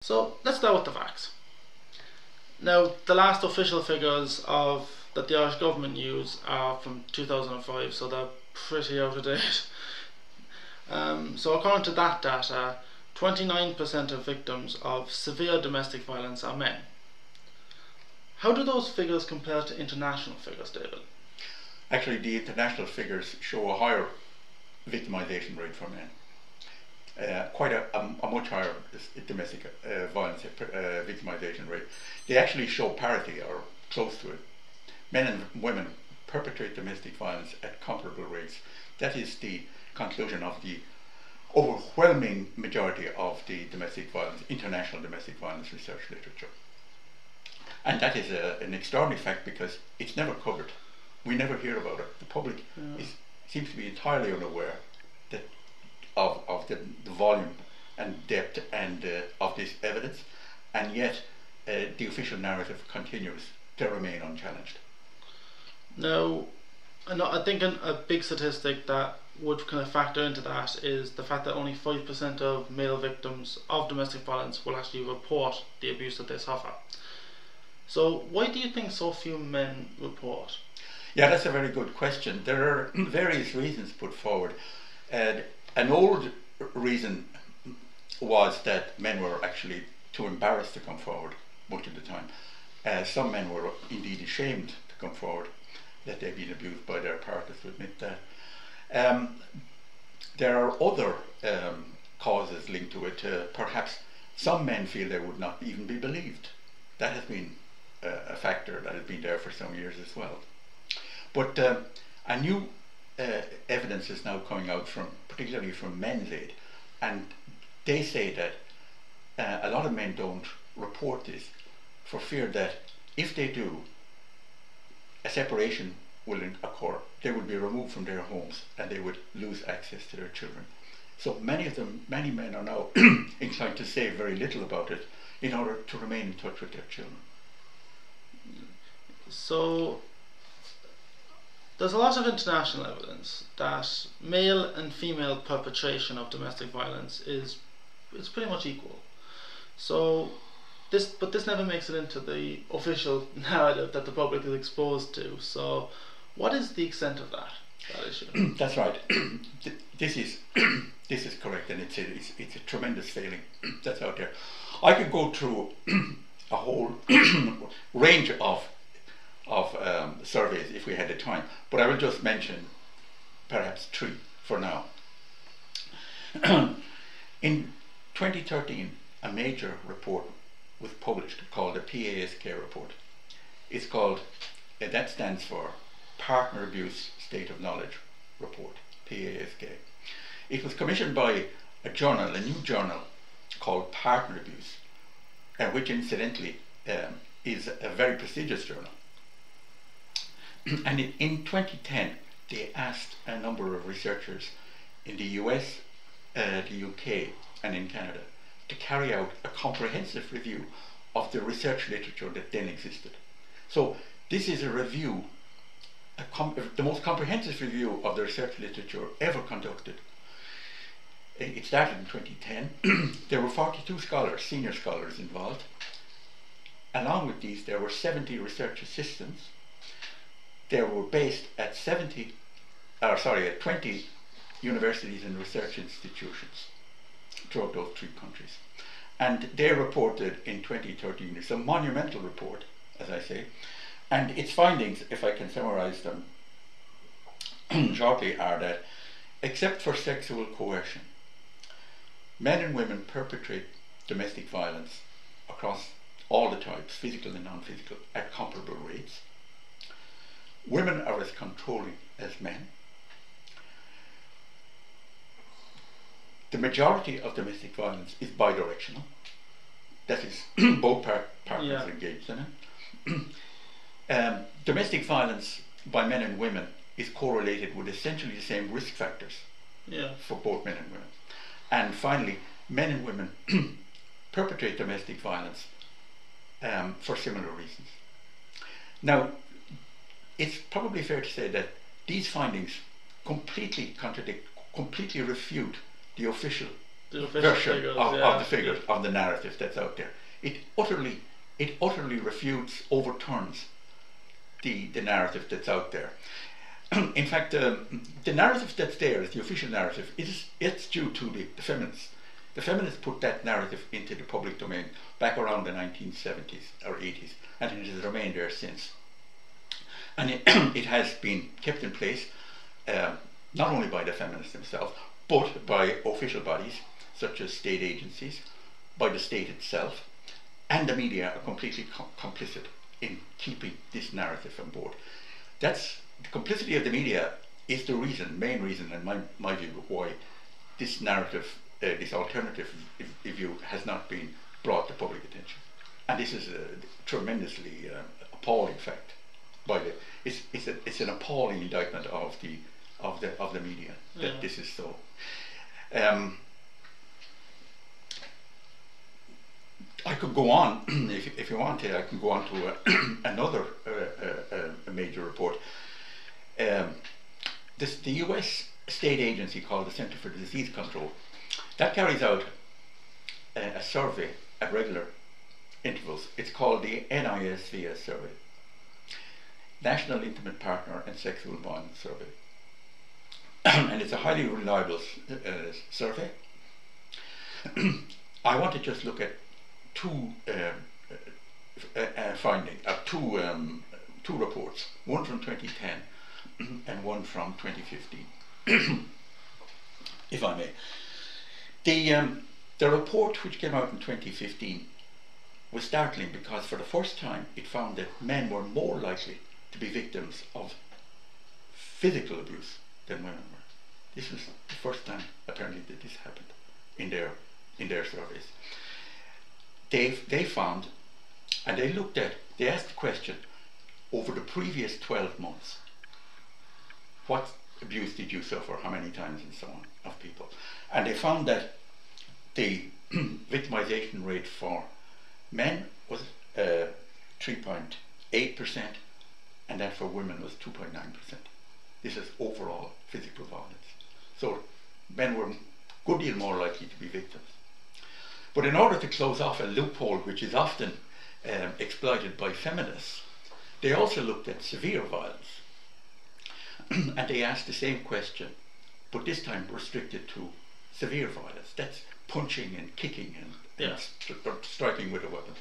So let's start with the facts. Now, the last official figures that the Irish government use are from 2005, so they're pretty out of date. So according to that data, 29% of victims of severe domestic violence are men. How do those figures compare to international figures, David? Actually, the international figures show a higher victimisation rate for men. Quite a much higher domestic violence victimisation rate. They actually show parity or close to it. Men and women perpetrate domestic violence at comparable rates. That is the conclusion of the overwhelming majority of the international domestic violence research literature. And that is an extraordinary fact because it's never covered. We never hear about it. The public seems to be entirely unaware of the volume and depth and of this evidence, and yet the official narrative continues to remain unchallenged. Now, I think a big statistic that would kind of factor into that is the fact that only 5% of male victims of domestic violence will actually report the abuse that they suffer. So why do you think so few men report? Yeah, that's a very good question. There are various reasons put forward. An old reason was that men were actually too embarrassed to come forward much of the time. Some men were indeed ashamed to come forward that they'd been abused by their partners, to admit that. There are other causes linked to it. Perhaps some men feel they would not even be believed. That has been a factor that has been there for some years as well. But a new evidence is now coming out particularly from Men's Aid, and they say that a lot of men don't report this for fear that if they do, a separation will occur. They would be removed from their homes and they would lose access to their children. So many men are now inclined to say very little about it in order to remain in touch with their children. So there's a lot of international evidence that male and female perpetration of domestic violence is pretty much equal. So this never makes it into the official narrative that the public is exposed to. So what is the extent of that issue? That's right. This is correct, and it's a tremendous failing that's out there. I could go through a whole range of surveys if we had the time, but I will just mention perhaps 3 for now. In 2013, a major report was published called the PASK report. It's called, that stands for Partner Abuse State of Knowledge Report, PASK. It was commissioned by a new journal called Partner Abuse, which incidentally is a very prestigious journal. And in 2010, they asked a number of researchers in the US, the UK, and in Canada to carry out a comprehensive review of the research literature that then existed. So this is a review, the most comprehensive review of the research literature ever conducted. It started in 2010. There were 42 scholars, senior scholars involved. Along with these, there were 70 research assistants. They were based at 20 universities and research institutions throughout those 3 countries. And they reported in 2013, it's a monumental report, as I say, and its findings, if I can summarize them shortly, are that except for sexual coercion, men and women perpetrate domestic violence across all the types, physical and non-physical, at comparable rates. Women are as controlling as men. The majority of domestic violence is bidirectional. That is, both partners are engaged in it. Domestic violence by men and women is correlated with essentially the same risk factors for both men and women. And finally, men and women perpetrate domestic violence for similar reasons. Now, it's probably fair to say that these findings completely refute the official the official version figures, of the figures, of the narrative that's out there. It utterly refutes, overturns the narrative that's out there. In fact, the narrative that's there, is the official narrative, it's due to the feminists. The feminists put that narrative into the public domain back around the 1970s or 80s, and it has remained there since. And it has been kept in place not only by the feminists themselves, but by official bodies such as state agencies, by the state itself, and the media are completely complicit in keeping this narrative on board. The complicity of the media is the main reason, in my view, why this narrative, this alternative view has not been brought to public attention. And this is a tremendously appalling fact. It's an appalling indictment of the media that this is so. I could go on, if you want to, I can go on to another major report. The US state agency called the Center for Disease Control, that carries out a survey at regular intervals. It's called the NISVS survey, National Intimate Partner and Sexual Violence Survey. And it's a highly reliable survey. I want to just look at two two reports, one from 2010 and one from 2015, if I may. The report which came out in 2015 was startling because for the first time it found that men were more likely to be victims of physical abuse than women were. This was the first time apparently that this happened in their surveys. They found, and they asked the question, over the previous 12 months, what abuse did you suffer, how many times, and so on, of people. And they found that the victimization rate for men was 3.8%, and that for women was 2.9%. This is overall physical violence. So men were a good deal more likely to be victims. But in order to close off a loophole which is often exploited by feminists, they also looked at severe violence. And they asked the same question, but this time restricted to severe violence. That's punching and kicking and striking with a weapon.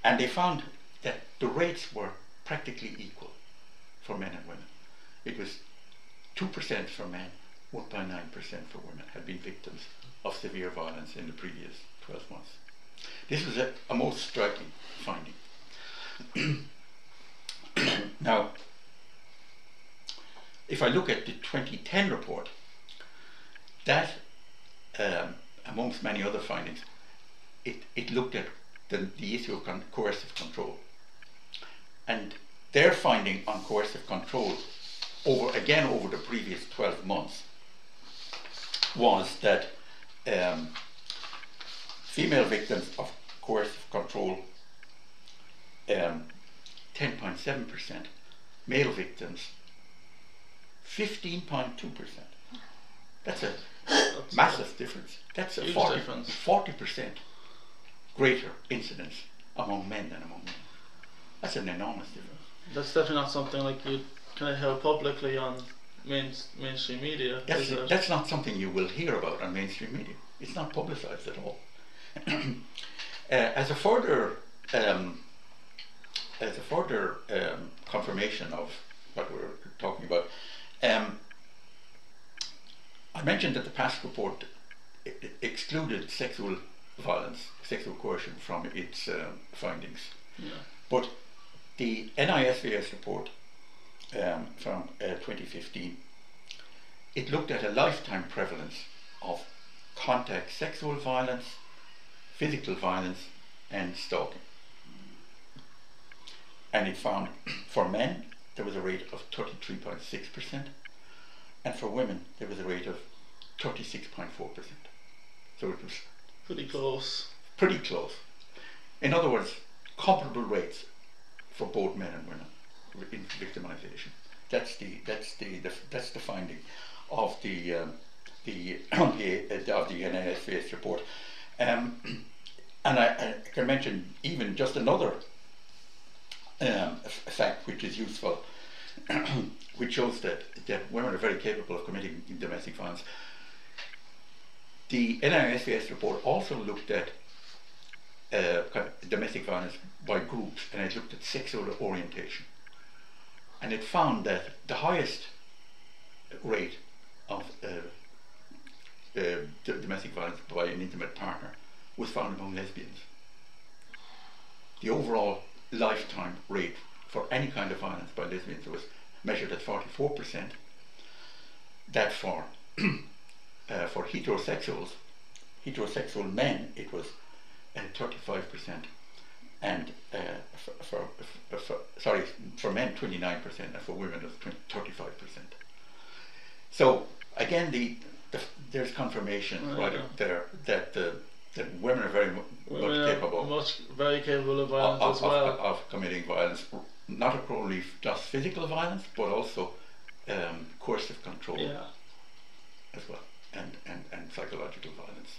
And they found that the rates were practically equal for men and women. It was 2% for men, 1.9% for women had been victims of severe violence in the previous 12 months. This was a most striking finding. Now, if I look at the 2010 report, that, amongst many other findings, it looked at the issue of coercive control. And their finding on coercive control over the previous 12 months was that female victims of coercive control, 10.7%, male victims, 15.2%. That's a massive difference. That's a 40% greater incidence among men than among women. That's an enormous difference. That's definitely not something like you'd kind of hear publicly on mainstream media. That's not something you will hear about on mainstream media. It's not publicized at all. As a further confirmation of what we're talking about, I mentioned that the PASC report excluded sexual violence, sexual coercion from its findings. Yeah. But the NISVS report from 2015, it looked at a lifetime prevalence of contact sexual violence, physical violence, and stalking. And it found for men there was a rate of 33.6%, and for women there was a rate of 36.4%. So it was pretty close. Pretty close. In other words, comparable rates for both men and women in victimization. That's the finding of the the of the NISVS report. And I can mention even just another fact which is useful, which shows that women are very capable of committing domestic violence. The NISVS report also looked at domestic violence by groups, and it looked at sexual orientation. And it found that the highest rate of domestic violence by an intimate partner was found among lesbians. The overall lifetime rate for any kind of violence by lesbians was measured at 44%. That for for heterosexual men it was 35%, and for men 29%, and for women it was 35%. So again, there's confirmation right there that women are very very capable of violence as well, of committing violence, not only just physical violence, but also coercive control as well, and psychological violence.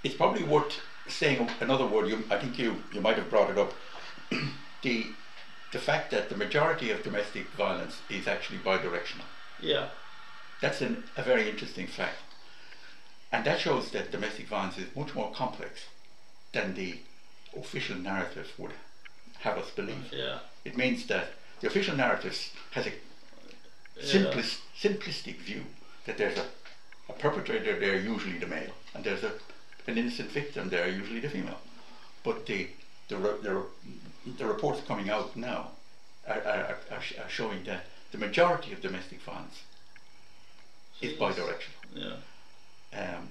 It's probably worth saying another word. I think you might have brought it up. The fact that the majority of domestic violence is actually bidirectional. Yeah. That's a very interesting fact. And that shows that domestic violence is much more complex than the official narrative would have us believe. Yeah. It means that the official narrative has a simplistic view that there's a perpetrator there, usually the male, and there's an innocent victim there, usually the female. But the reports coming out now are showing that the majority of domestic violence is bidirectional. Yeah.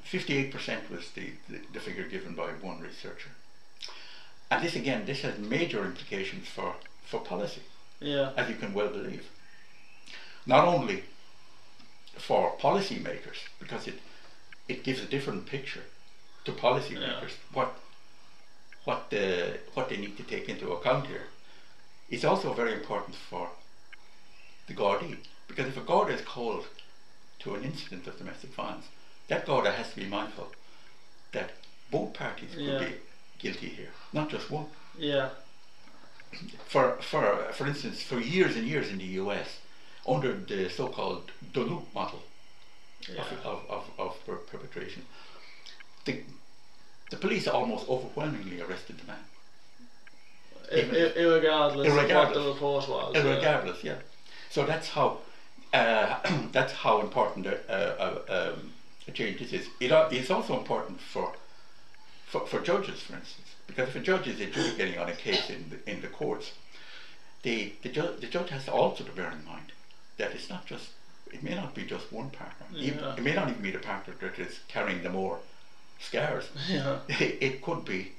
58% was the figure given by one researcher. And this has major implications for policy, as you can well believe. Not only for policymakers, because it gives a different picture to policymakers, what they need to take into account here. It's also very important for the Gardaí, because if a Garda is called to an incident of domestic violence, that Garda has to be mindful that both parties could be guilty here, not just one. Yeah. For instance, for years and years in the US, under the so-called Duluth model of perpetration, the police almost overwhelmingly arrested the man. Irregardless of what the report was. Irregardless, yeah. So that's how important a change this is. It's also important for judges, for instance, because if a judge is adjudicating on a case in the courts, the judge has to also to bear in mind that it may not be just one partner. It may not even be the partner that is carrying the more scars. Yeah. It could be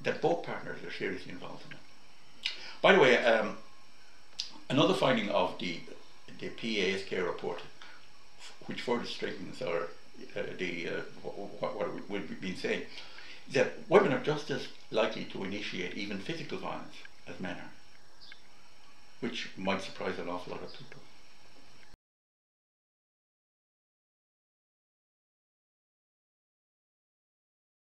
that both partners are seriously involved in it. By the way, another finding of the PASK report, which further strengthens what we've been saying, is that women are just as likely to initiate even physical violence as men are, which might surprise an awful lot of people.